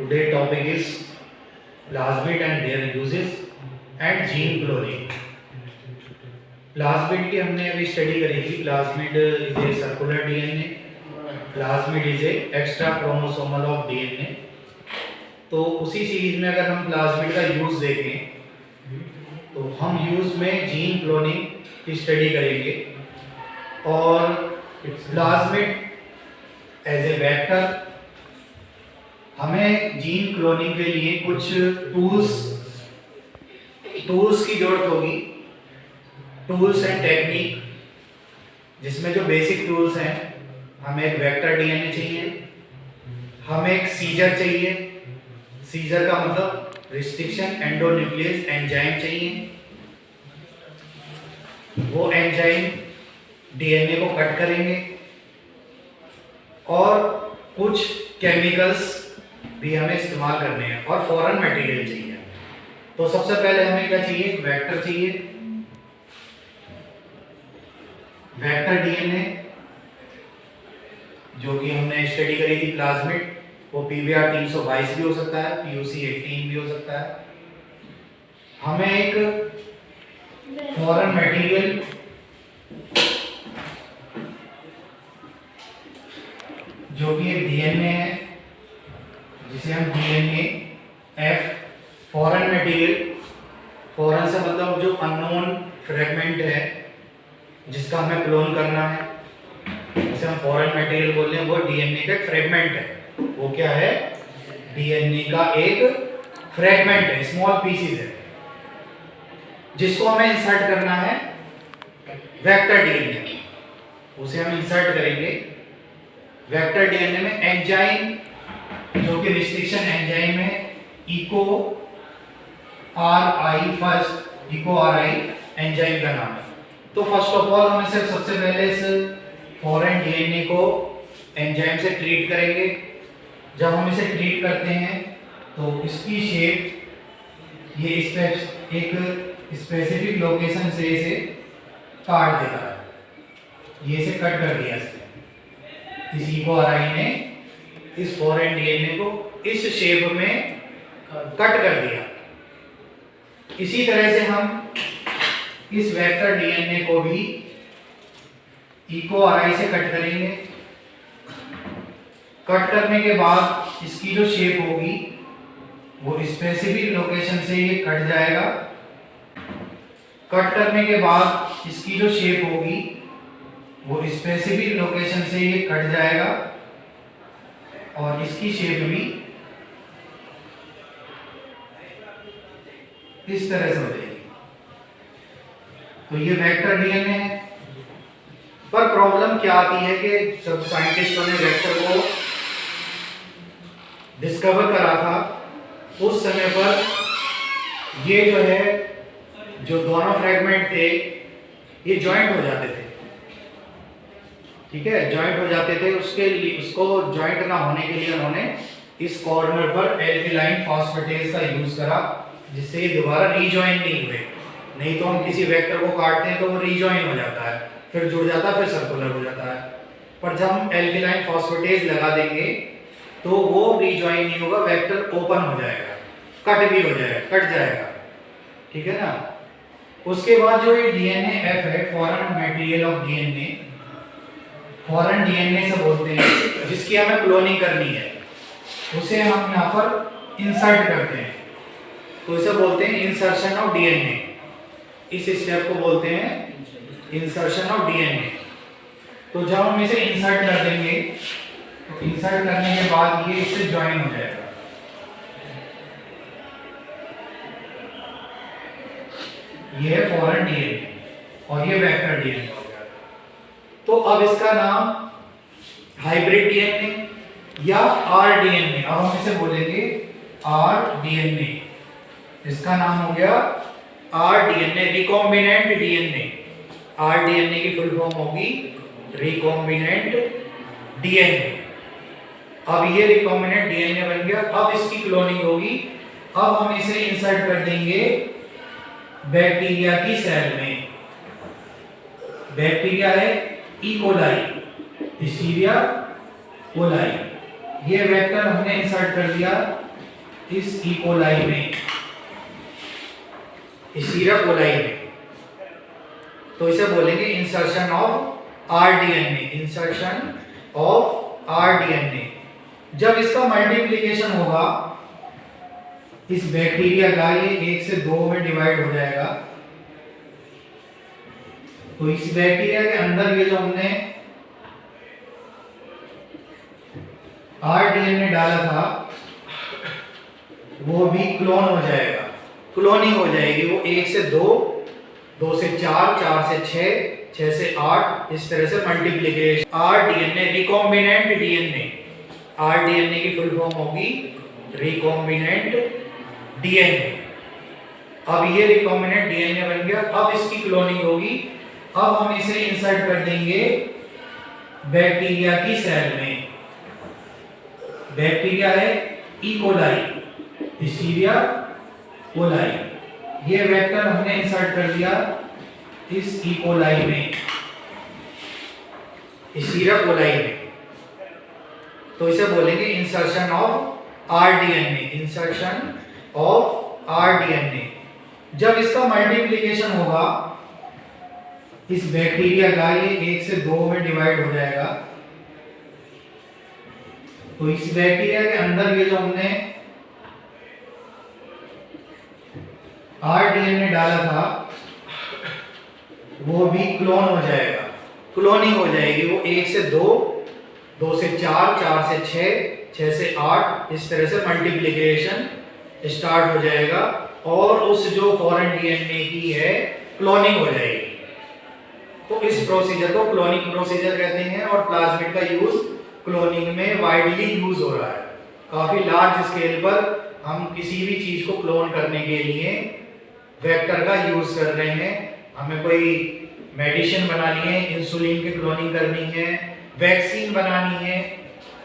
Today topic is plasmid and their uses and gene cloning. Plasmid की हमने अभी study करी थी. Plasmid is a circular DNA. Plasmid is a extra chromosomal of DNA. तो उसी series में अगर हम प्लाज्मिड का यूज देखें तो हम यूज में जीन क्लोनिंग की स्टडी करेंगे. और प्लाज्मिड एज ए वेक्टर हमें जीन क्लोनिंग के लिए कुछ टूल्स की जरूरत होगी. टूल्स एंड टेक्निक, जिसमें जो बेसिक टूल्स हैं, हमें एक वेक्टर डीएनए चाहिए, हमें एक सीजर चाहिए. सीजर का मतलब रिस्ट्रिक्शन एंडोन्यूक्लियस एंजाइम चाहिए. वो एंजाइम डीएनए को कट करेंगे. और कुछ केमिकल्स भी हमें इस्तेमाल करने हैं और फॉरेन मटेरियल चाहिए. तो सबसे पहले हमें क्या चाहिए? एक वेक्टर चाहिए. वेक्टर डीएनए जो कि हमने स्टडी करी थी प्लाज्मिड, वो पीवीआर 322 भी हो सकता है, पीयूसी 18 भी हो सकता है. हमें एक फॉरेन मटेरियल जो कि एक डीएनए है, जिसे हम DNA F foreign material, foreign से मतलब जो अननोन फ्रेगमेंट है जिसका हमें क्लोन करना है, जिसे हम फॉरेन मटेरियल बोल रहे हैं, वो डीएनए का एक फ्रेगमेंट है. वो क्या है? डीएनए का एक फ्रेगमेंट है, स्मॉल पीसेस है, जिसको हमें इंसर्ट करना है वेक्टर डीएनए. उसे हम इंसर्ट करेंगे वेक्टर डीएनए में. एंजाइम जो कि रिस्ट्रिक्शन एंजाइम है, Eco R I, first Eco R I enzyme का नाम है. तो फर्स्ट ऑफ ऑल हम इसे सबसे पहले इस फॉरेन डीएनए को एंजाइम से ट्रीट करेंगे. जब हम इसे ट्रीट करते हैं तो इसकी शेप ये एक स्पेसिफिक लोकेशन से इसे काट देता है. ये इसे कट कर दिया इसने. इस इको आर आई ने इस फॉरेन डीएनए को इस शेप में कट कर दिया. इसी तरह से हम इस वेक्टर डीएनए को भी इको आरआई से कट करेंगे. कट करने के बाद इसकी जो शेप होगी वो स्पेसिफिक लोकेशन से ये कट जाएगा. कट करने के बाद इसकी जो शेप होगी वो स्पेसिफिक लोकेशन से ये कट जाएगा और इसकी शेप भी इस तरह से हो जाएगी. तो ये वेक्टर डीएनए है. पर प्रॉब्लम क्या आती है कि जब साइंटिस्टों ने वेक्टर को डिस्कवर करा था, उस समय पर ये जो है, जो दोनों फ्रेगमेंट थे, ये जॉइंट हो जाते थे. ठीक है, जॉइंट हो जाते थे. उसके लिए, उसको जॉइंट ना होने के लिए उन्होंने इस कॉर्नर पर एल्किलाइन फॉस्फेटेज का यूज करा, जिससे ये दोबारा रीजॉइन नहीं हुए. नहीं तो हम किसी वेक्टर को काटते हैं तो वो रीजॉइन हो जाता है, फिर जुड़ जाता है, फिर सर्कुलर हो जाता है. पर जब हम एल्किलाइन फॉस्फेटेज लगा देंगे तो वो रीजॉइन नहीं होगा, वेक्टर ओपन हो जाएगा, कट भी हो जाएगा, कट जाएगा. ठीक है ना. उसके बाद जो ये डीएनए एफ है, foreign material of DNA, foreign DNA से बोलते हैं, जिसकी हमें क्लोनिंग करनी है, उसे हम यहाँ पर इंसर्ट करते हैं. तो इसे बोलते हैं इंसर्शन ऑफ डीएनए. इस स्टेप को बोलते हैं इंसर्शन ऑफ डीएनए. तो जब हम इसे इंसर्ट कर देंगे तो इंसर्ट करने के बाद ये इससे ज्वाइन हो जाएगा. ये है फॉरेन डीएनए और ये वेक्टर डीएनए हो गया. तो अब इसका नाम हाइब्रिड डीएनए या आर डीएनए, अब हम इसे बोलेंगे आर डीएनए. इसका नाम हो गया R DNA, recombinant DNA. R DNA की फुल फॉर्म होगी रिकॉम्बिनेंट डीएनए. अब ये रिकॉम्बिनेंट डीएनए बन गया. अब इसकी क्लोनिंग होगी. अब हम इसे इंसर्ट कर देंगे बैक्टीरिया की सेल में. बैक्टीरिया है ई कोलाई, हिस्टीरिया कोलाई. ये वेक्टर हमने इंसर्ट कर दिया इस इकोलाई में, हीरा कोलाई में, तो इसे बोलेंगे insertion of rDNA, insertion of rDNA. जब इसका मल्टीप्लिकेशन होगा इस बैक्टीरिया का, ये 1 से 2 में डिवाइड हो जाएगा। तो इस बैक्टीरिया के अंदर ये जो हमने आरडीएनए डाला था वो भी क्लोन हो जाएगा, क्लोनिंग हो जाएगी। वो 1 से 2, 2 से 4, 4 से 6, 6 से 8, इस तरह से multiplication. RDNA recombinant DNA, rDNA की फुल फॉर्म होगी रिकॉम्बिनेंट डीएनए। अब ये रिकॉम्बिनेंट डीएनए बन गया, अब इसकी क्लोनिंग होगी। अब हम इसे इंसर्ट कर देंगे बैक्टीरिया की सेल में। बैक्टीरिया है इकोलाई, हीरा कोलाई। ये वेक्टर हमने इंसर्ट कर दिया इस इकोलाई में, हीरा कोलाई में, तो इसे बोलेंगे insertion of rDNA, insertion of rDNA. जब इसका मल्टीप्लिकेशन होगा इस बैक्टीरिया का, ये 1 से 2 में डिवाइड हो जाएगा। तो इस बैक्टीरिया के अंदर ये जो हमने आरडीएनए डाला था वो भी क्लोन हो जाएगा, क्लोनिंग हो जाएगी। वो 1 से 2, 2 से 4, 4 से 6, 6 से 8, इस तरह से मल्टीप्लिकेशन स्टार्ट हो जाएगा और उस जो फॉरेन डीएनए की है क्लोनिंग हो जाएगी। तो इस प्रोसीजर को क्लोनिंग प्रोसीजर कहते हैं और प्लाज्मिड का यूज क्लोनिंग में वाइडली यूज हो रहा है। काफी लार्ज स्केल पर हम किसी भी चीज को क्लोन करने के लिए वेक्टर का यूज कर रहे हैं। हमें कोई मेडिसिन बनानी है, इंसुलिन की क्लोनिंग करनी है, वैक्सीन बनानी है,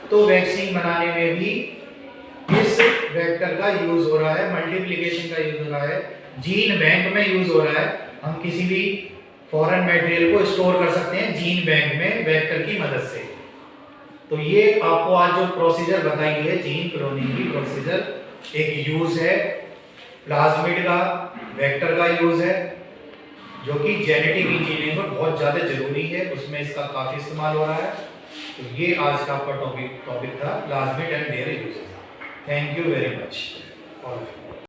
तो वैक्सीन बनाने में भी इस वेक्टर का यूज हो रहा है, मल्टीप्लिकेशन का यूज हो रहा है, जीन बैंक में यूज हो रहा है। हम किसी भी फॉरेन मटेरियल को स्टोर कर सकते हैं जीन बैंक में वेक्टर की मदद से। तो ये आपको आज जो प्रोसीजर बताई है जीन क्लोनिंग की प्रोसीजर, एक यूज है प्लाज्मिड का, वेक्टर का यूज है जो कि जेनेटिक इंजीनियरिंग में बहुत ज़्यादा जरूरी है, उसमें इसका काफ़ी इस्तेमाल हो रहा है। तो ये आज का आपका टॉपिक था plasmid and there uses. Thank you very much all.